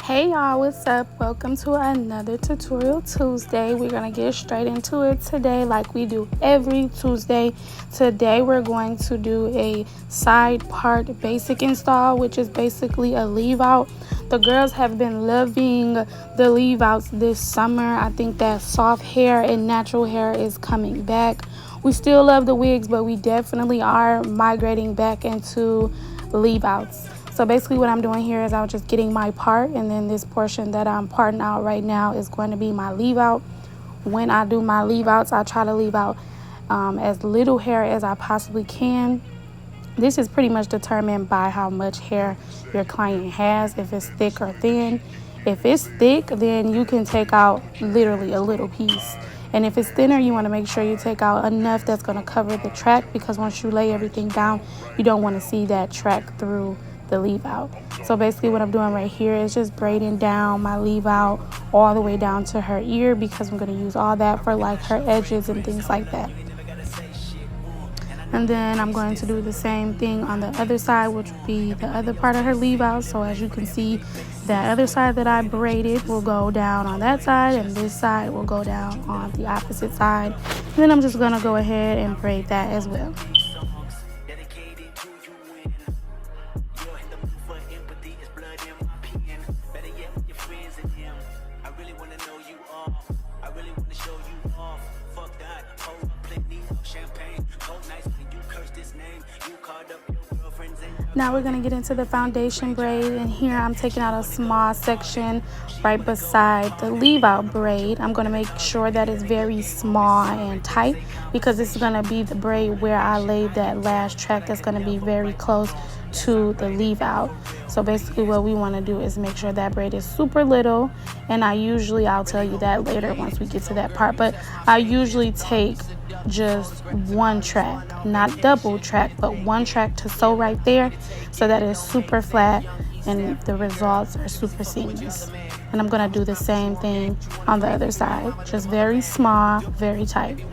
Hey y'all, what's up? Welcome to another tutorial Tuesday. We're gonna get straight into it today like we do every Tuesday. Today we're going to do a side part basic install, which is basically a leave out. The girls have been loving the leave outs this summer. I think that soft hair and natural hair is coming back. We still love the wigs, but we definitely are migrating back into leave outs. So basically what I'm doing here is I'm just getting my part, and then this portion that I'm parting out right now is going to be my leave out. When I do my leave outs, I try to leave out as little hair as I possibly can. This is pretty much determined by how much hair your client has, if it's thick or thin. If it's thick, then you can take out literally a little piece. And if it's thinner, you want to make sure you take out enough that's going to cover the track, because once you lay everything down, you don't want to see that track through the leave out. So basically what I'm doing right here is just braiding down my leave out all the way down to her ear, because I'm going to use all that for like her edges and things like that. And then I'm going to do the same thing on the other side, which would be the other part of her leave out. So as you can see, that other side that I braided will go down on that side, and this side will go down on the opposite side. And then I'm just going to go ahead and braid that as well. Now we're going to get into the foundation braid, and here I'm taking out a small section right beside the leave out braid. I'm going to make sure that it's very small and tight, because this is going to be the braid where I laid that last track that's going to be very close to the leave out. So basically what we want to do is make sure that braid is super little, and I'll tell you that later once we get to that part, but I usually take just one track, not double track, but one track to sew right there, so that it's super flat and the results are super seamless. And I'm going to do the same thing on the other side, just very small, very tight.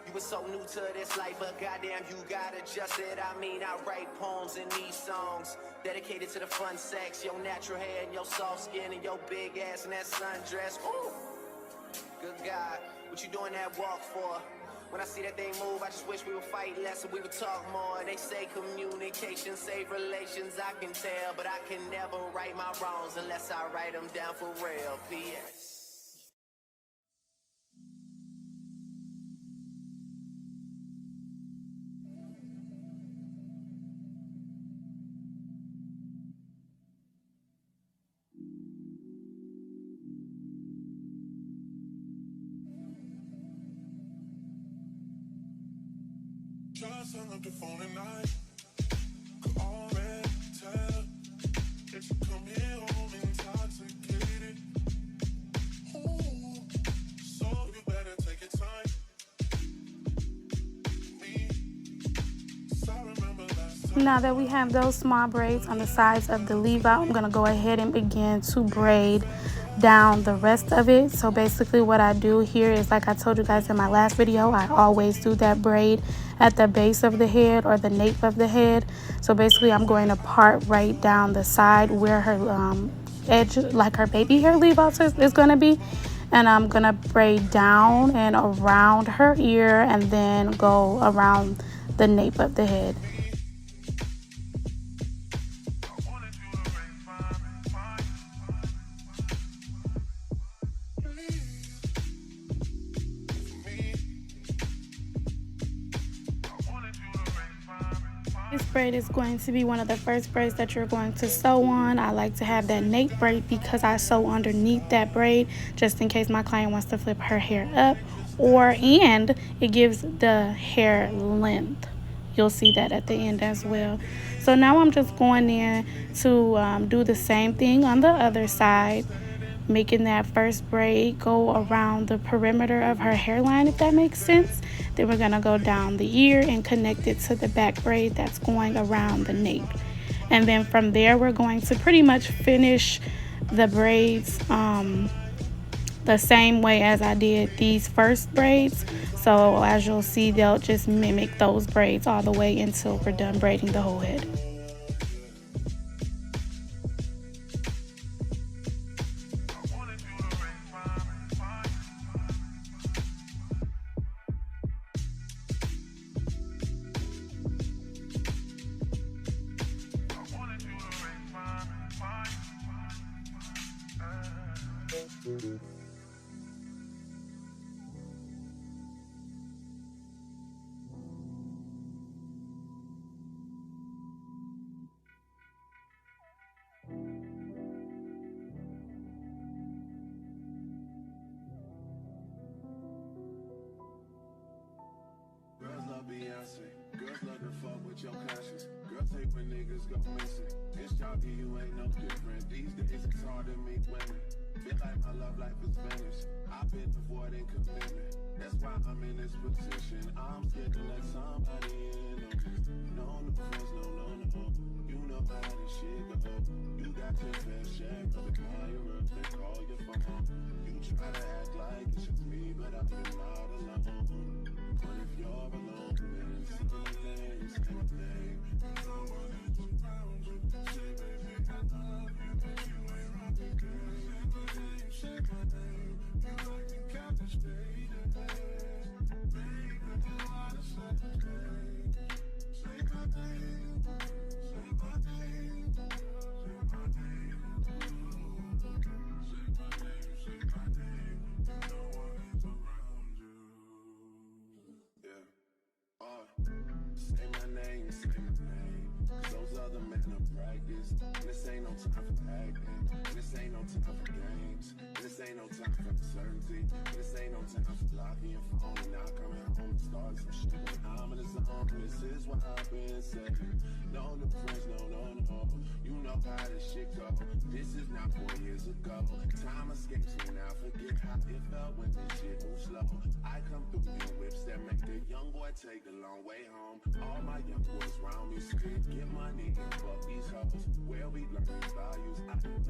You were so new to this life, but goddamn, you got adjusted. I mean, I write poems in these songs dedicated to the fun sex, your natural hair and your soft skin and your big ass and that sundress. Ooh, good God, what you doing that walk for? When I see that thing move, I just wish we would fight less and we would talk more. They say communication save relations, I can tell, but I can never right my wrongs unless I write them down for real. P.S. Just hung up the phone and I could already tell that you come here home intoxicated. Ooh, so you better take your time. Now that we have those small braids on the sides of the leave out, I'm going to go ahead and begin to braid down the rest of it. So basically what I do here is, like I told you guys in my last video, I always do that braid at the base of the head or the nape of the head. So basically I'm going to part right down the side where her edge, like her baby hair leave out is going to be, and I'm going to braid down and around her ear and then go around the nape of the head. This braid is going to be one of the first braids that you're going to sew on. I like to have that nape braid because I sew underneath that braid just in case my client wants to flip her hair up, and it gives the hair length. You'll see that at the end as well. So now I'm just going in to do the same thing on the other side, making that first braid go around the perimeter of her hairline, if that makes sense. Then we're going to go down the ear and connect it to the back braid that's going around the nape. And then from there, we're going to pretty much finish the braids the same way as I did these first braids. So as you'll see, they'll just mimic those braids all the way until we're done braiding the whole head. Girls love Beyonce. Girls love to fuck with your conscience. Girls hate when niggas go missing. It's chalky, you ain't no different. These days it's hard to meet women. Feel like my love life is finished. I've been avoiding commitment. That's why I'm in this position. I'm scared to let somebody in on this. No new friends, no. You know how this shit go. You got your fair share of it. Call you up, they call your phone. You try to act like it's just me, but I've been not alone. But if you're alone, then say my name, say my name. No one is around you. Say, baby, I love you, but you ain't rocking, girl. Say my name. You like the captain, stay there. Baby, you out of sight, say my name. Say my name. Say my name. Say my name. No one is around you. Yeah. Say my name, say my name. 'Cause those other men are practice. And this ain't no time for acting. And this ain't no time for games. And this ain't no time for uncertainty. And this ain't no time for blocking your phone and now coming home and starting some shit. When I'm in the zone, this is what I've been saying. No new friends, no. You know how this shit go. This is not 4 years ago. Time escapes me now. Forget how it felt when this shit moves slow. I come through in whips that make the young boy take the long way home. All my young boys round me scream, get money and fuck these hoes. Where we learn these values,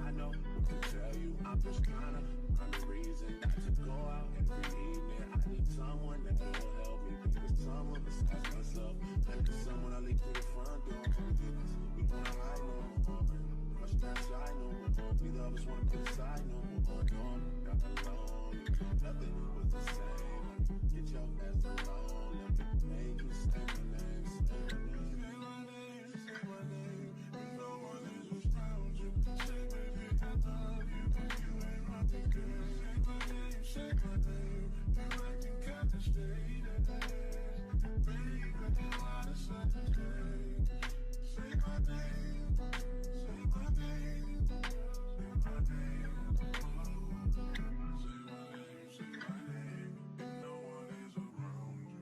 I know what to tell you. I'm just trying to find a reason not to go out every evening. I need someone that will help me. Because someone besides myself. I need someone I leave to the front door. We wanna hide no more. Much not shy no more. Neither of us wanna put aside no more. No, got alone. Nothing was the same. Get your ass alone. Let me make you say my name. Say my name. Say my name. And no one is around you. Say, baby, I love you, but you ain't rocking, girl. Say my name. Say my name. You like the captain, stay there. Baby, you out of sight, say my name. Say my name. Say my name. Say my name. And no one is around you.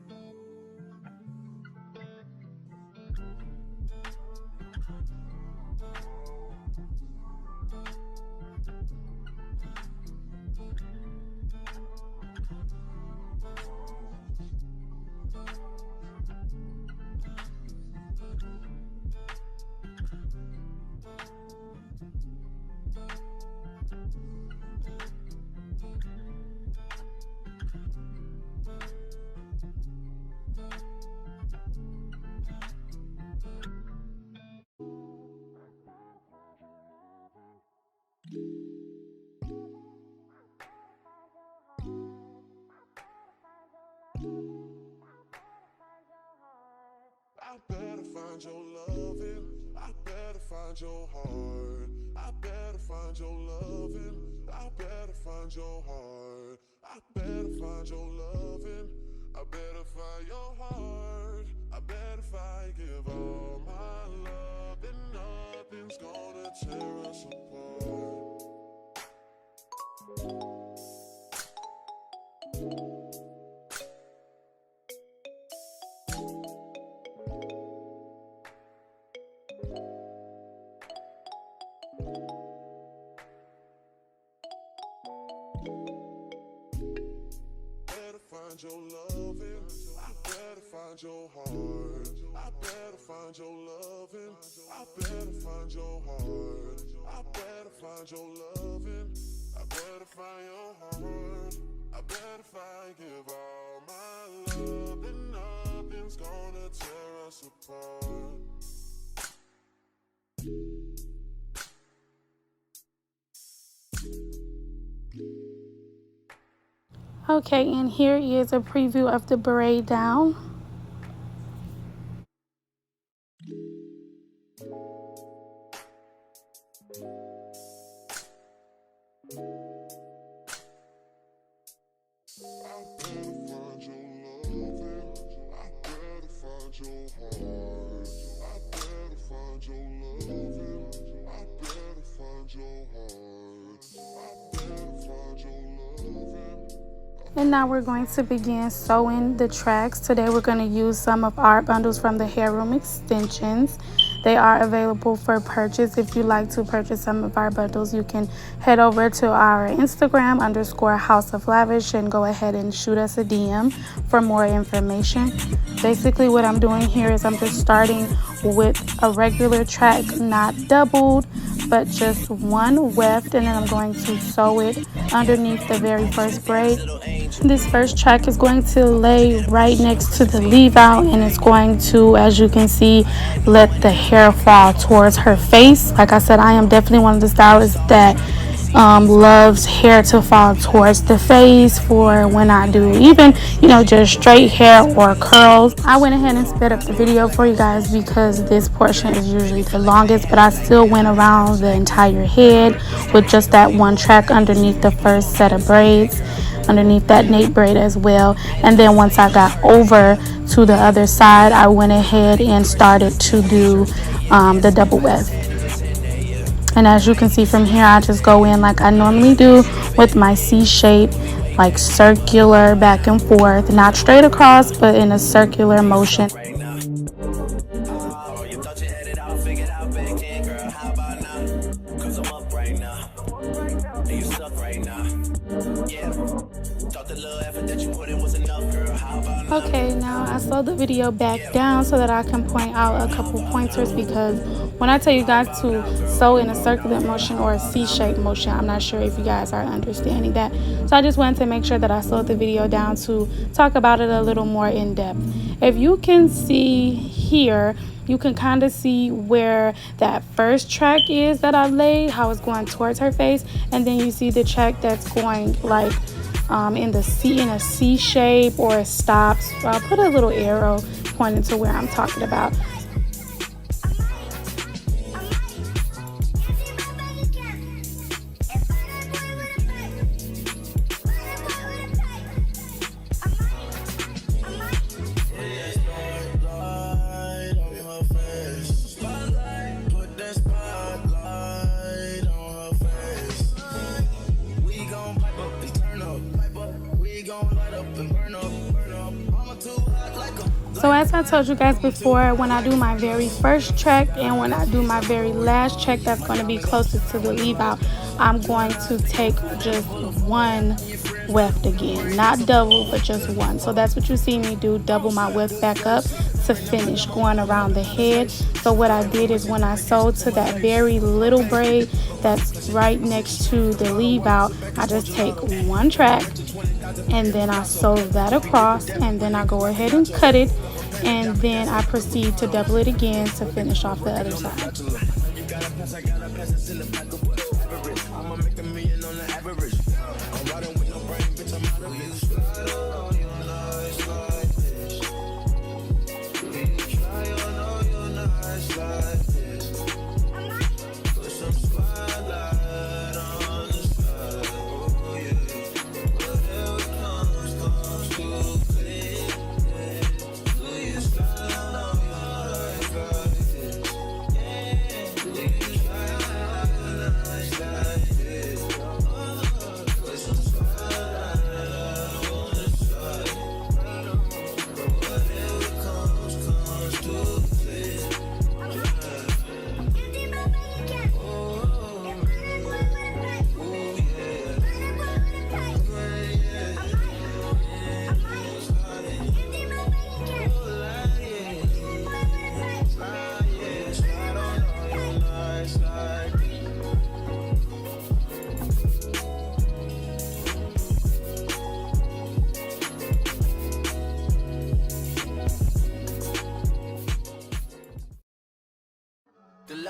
I better find your loving. I better find your heart. I better find your loving. I better find your heart. I better find your loving. I better find your heart. I bet if I give all my love, then nothing's gonna tear us apart. Find your loving, I better find your heart. I better find your loving, I better find your heart. I better find your loving, I better find your heart. I better if I give all my love. fine. Okay, and here is a preview of the braid down. And now we're going to begin sewing the tracks. Today we're going to use some of our bundles from the Hair Room Extensions. They are available for purchase. If you'd like to purchase some of our bundles, you can head over to our Instagram _House of Lavish and go ahead and shoot us a DM for more information. Basically what I'm doing here is I'm just starting with a regular track, not doubled, but just one weft, and then I'm going to sew it underneath the very first braid. This first track is going to lay right next to the leave out, and it's going to, as you can see, let the hair fall towards her face. Like I said, I am definitely one of the stylists that loves hair to fall towards the face for when I do even, just straight hair or curls. I went ahead and sped up the video for you guys because this portion is usually the longest, but I still went around the entire head with just that one track underneath the first set of braids, underneath that nape braid as well. And then once I got over to the other side, I went ahead and started to do the double weft. And as you can see from here, I just go in like I normally do with my C shape, like circular back and forth, not straight across, but in a circular motion. Okay, now I slow the video back down so that I can point out a couple pointers, because when I tell you guys to sew in a circular motion or a C-shaped motion, I'm not sure if you guys are understanding that. So I just wanted to make sure that I slowed the video down to talk about it a little more in depth. If you can see here, you can kind of see where that first track is that I laid, how it's going towards her face, and then you see the track that's going like in a C shape or a stop. So I'll put a little arrow pointing to where I'm talking about. So as I told you guys before, when I do my very first track and when I do my very last track that's going to be closest to the leave out, I'm going to take just one weft again, not double, but just one. So that's what you see me do, double my weft back up to finish going around the head. So what I did is when I sewed to that very little braid that's right next to the leave out, I just take one track and then I sew that across, and then I go ahead and cut it, and then I proceed to double it again to finish off the other side.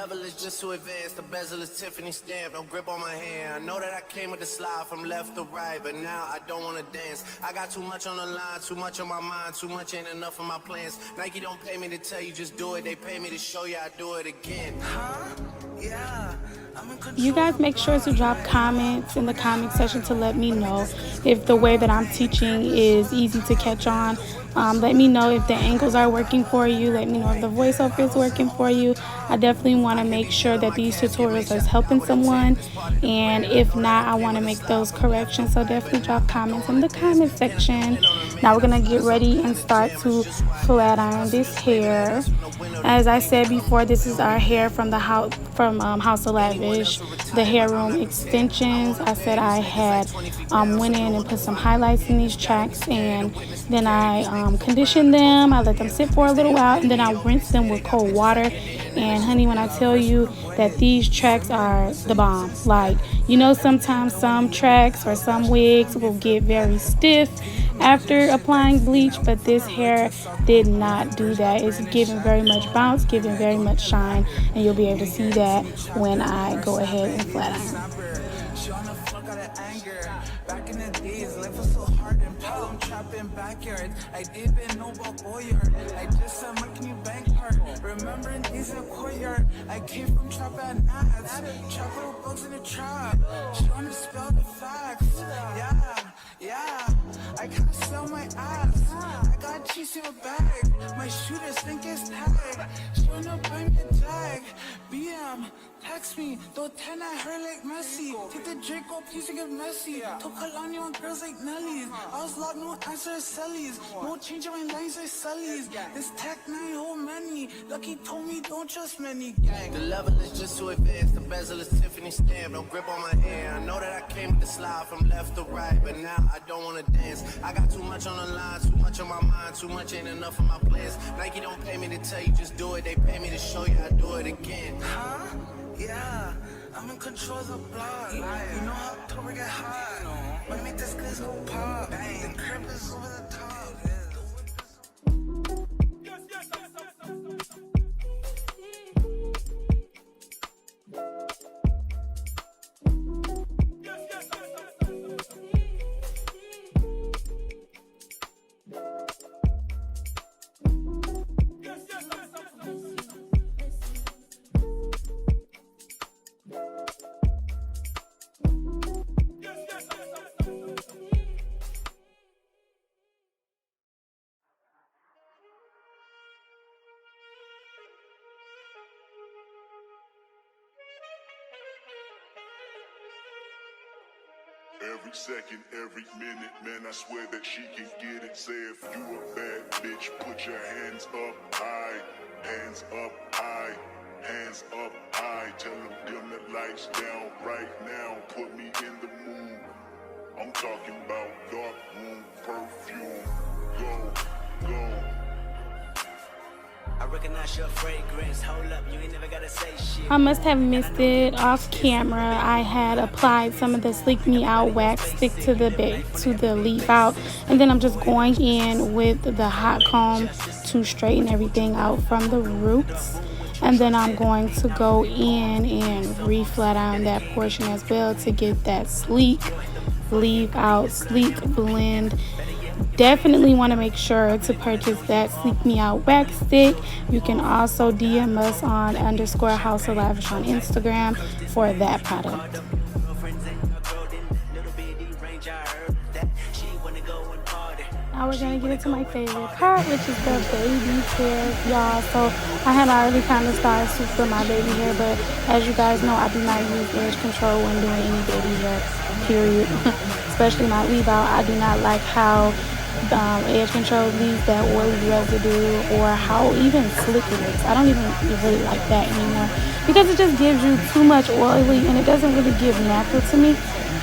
level is just too advanced. The bezel is Tiffany stamp. No grip on my hand. I know that I came with the slide from left to right, but now I don't wanna dance. I got too much on the line, too much on my mind, too much ain't enough of my plans. Nike don't pay me to tell you just do it. They pay me to show you I do it again. Yeah. You guys make sure to drop comments in the comment section to let me know if the way that I'm teaching is easy to catch on. Let me know if the angles are working for you. Let me know if the voiceover is working for you. I definitely want to make sure that these tutorials are helping someone, and if not, I want to make those corrections. So definitely drop comments in the comment section. Now we're gonna get ready and start to flat iron this hair. As I said before, this is our hair from the house House of Lavish, the hair room extensions. I said I had went in and put some highlights in these tracks, and then I conditioned them. I let them sit for a little while, and then I rinsed them with cold water. And honey, when I tell you that these tracks are the bomb, like, you know, sometimes some tracks or some wigs will get very stiff after applying bleach, but this hair did not do that. It's giving very much bounce, giving very much shine, and you'll be able to see that when I go ahead and flat iron. Back in the days, life was so hard and palm trapping backyard. I didn't know about boyard. I just said, can you bank part? Remembering days in the courtyard. I came from trap at nights. Trap little bugs in the trap. Trying to spell the facts. Yeah. I can't sell my ass. I got cheese in a bag. My shooters think it's tag. Showing up by me a tag. BM, text me. Don't 10 at her like Messi. Take the Draco, please to get messy. Took Kalani on girls like Nelly's. I was locked, no answer Sellies. No change in my lines like Sully's. This tech 9 whole many. Lucky told me don't trust many. Gang. The level is just too advanced. The bezel is Tiffany stamp. No grip on my hand. I know that I came with the slide from left to right, but now I don't wanna dance. I got too much on the line, too much on my mind, too much ain't enough of my plans. Nike don't pay me to tell you just do it. They pay me to show you I do it again. Yeah, I'm in control of the block. You know how October get hot. Might make this glaze go pop. The crib is over the top. Every second, every minute, man, I swear that she can get it. Say if you a bad bitch, put your hands up high, hands up high, hands up high. Tell them dim the lights down right now, put me in the mood. I'm talking about dark room perfume. Go. I recognize your fragrance. Hold up, you ain't never gotta say shit. I must have missed it off camera. I had applied some of the Sleek Me Out wax stick to the leaf out, and then I'm just going in with the hot comb to straighten everything out from the roots. And then I'm going to go in and re-flat iron that portion as well to get that sleek leave out, sleek blend. Definitely want to make sure to purchase that Sleek Me Out wax stick. You can also DM us on _House of Lavish on Instagram for that product. Now we're going to get into my favorite part, which is the baby hairs, y'all. So I had already kind of started to for my baby hair, but as you guys know, I do not use edge control when doing any baby hair, period. Especially my leave out. I do not like how edge control leaves that oily residue, or how even slick it is. I don't even really like that anymore because it just gives you too much oily and it doesn't really give natural to me.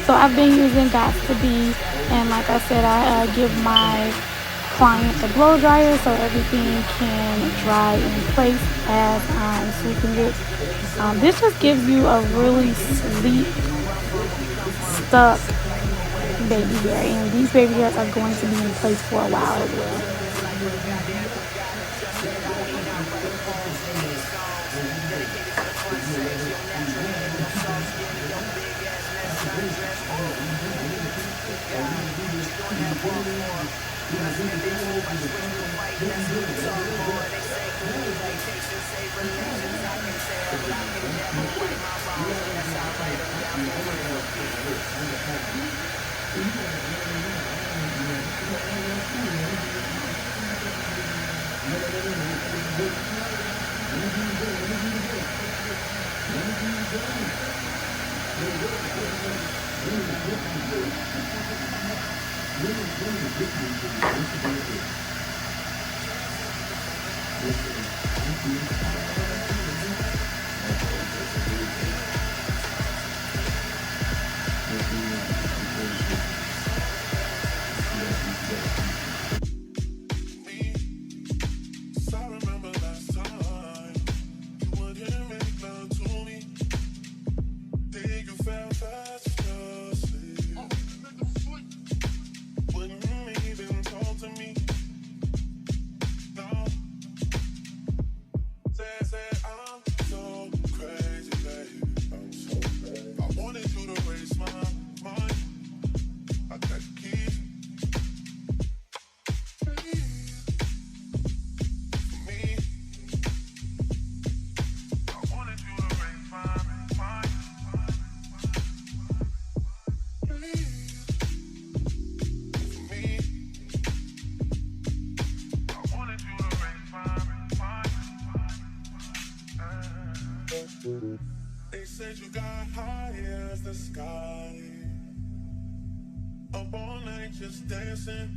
So I've been using Got to Be, and like I said, I give my client the blow dryer so everything can dry in place as I'm sweeping it. This just gives you a really sleek, stuck baby hair, and these baby hairs are going to be in place for a while as well. Cause every move I swing you fight, that's who you talk more. They say communication save relations. I can tell, but I can never right my wrongs unless I write them down for real. So I remember last time you wouldn't make love to me. Then you fell fast asleep. Wouldn't even talk to me. No. Say I'm so crazy, baby. I'm so crazy. I wanted you to raise my mind. I got keys. Me. I wanted you to raise my mind. Me. I wanted you to raise my mind. They said you got high as the sky. Up all night just dancing.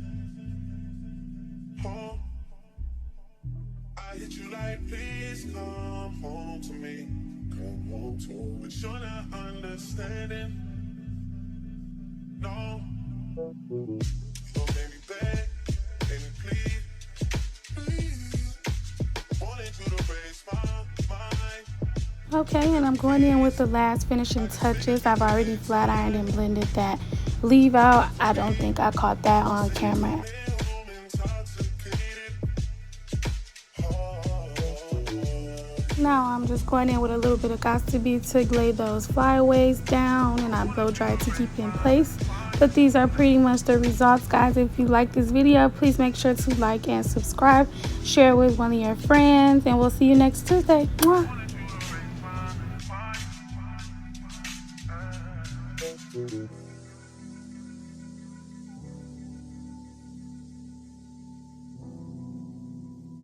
Home. I hit you like, please come home to me. Come home to me. But you're not understanding. No. You gon' make me beg, make me plead, please. Wanted you to raise my mind. Okay, and I'm going in with the last finishing touches. I've already flat ironed and blended that leave out. I don't think I caught that on camera. Now I'm just going in with a little bit of Got2b to lay those flyaways down, and I blow dry to keep in place. But these are pretty much the results, guys. If you like this video, please make sure to like and subscribe, share it with one of your friends, and we'll see you next Tuesday. Mwah.